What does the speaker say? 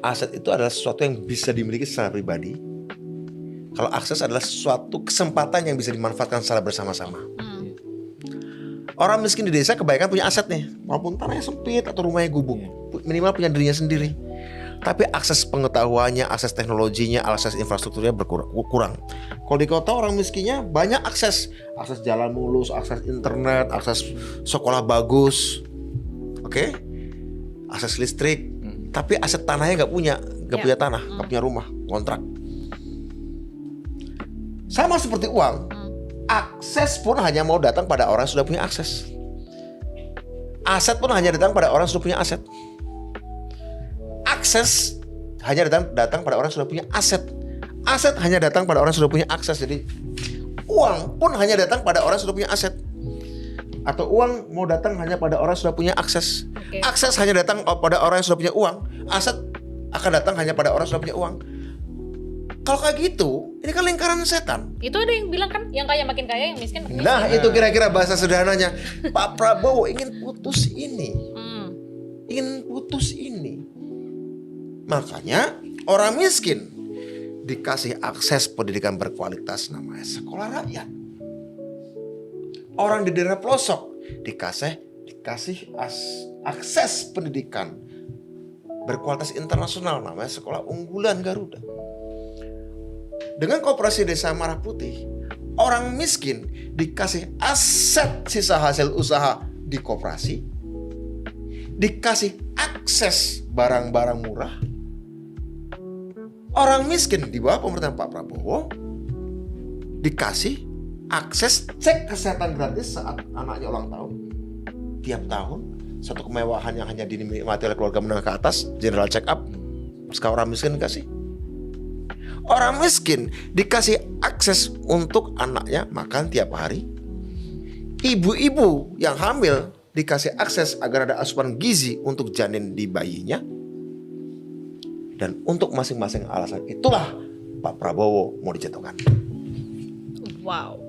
aset itu adalah sesuatu yang bisa dimiliki secara pribadi. Kalau akses adalah sesuatu kesempatan yang bisa dimanfaatkan secara bersama-sama. Orang miskin di desa kebanyakan punya aset nih, walaupun tanahnya sempit atau rumahnya gubuk, minimal punya dirinya sendiri. Tapi akses pengetahuannya, akses teknologinya, akses infrastrukturnya kurang. Kalau di kota orang miskinnya banyak akses jalan mulus, akses internet, akses sekolah bagus, akses listrik. Tapi aset tanahnya nggak punya tanah, nggak punya rumah, kontrak. Sama seperti uang, akses pun hanya mau datang pada orang yang sudah punya akses. Aset pun hanya datang pada orang yang sudah punya aset. Akses hanya datang pada orang yang sudah punya aset. Aset hanya datang pada orang yang sudah punya akses. Jadi uang pun hanya datang pada orang yang sudah punya aset. Atau uang mau datang hanya pada orang yang sudah punya akses. Akses hanya datang pada orang yang sudah punya uang. Aset akan datang hanya pada orang yang sudah punya uang. Kalau kayak gitu, ini kan lingkaran setan. Itu ada yang bilang kan, yang kaya makin kaya, yang miskin makin miskin. Nah, itu kira-kira bahasa sederhananya. Pak Prabowo ingin putus ini. Ingin putus ini. Makanya orang miskin dikasih akses pendidikan berkualitas, namanya sekolah rakyat. Orang di daerah pelosok dikasih akses pendidikan berkualitas internasional, namanya sekolah unggulan Garuda. Dengan Koperasi Desa Merah Putih, orang miskin dikasih aset sisa hasil usaha di koperasi, dikasih akses barang-barang murah. Orang miskin di bawah pemerintahan Pak Prabowo dikasih akses cek kesehatan gratis saat anaknya ulang tahun. Tiap tahun, satu kemewahan yang hanya dinikmati oleh keluarga menengah ke atas, general check up. Sekarang orang miskin dikasih. Orang miskin dikasih akses untuk anaknya makan tiap hari. Ibu-ibu yang hamil dikasih akses agar ada asupan gizi untuk janin di bayinya. Dan untuk masing-masing alasan itulah Pak Prabowo mau dijatuhkan. Wow.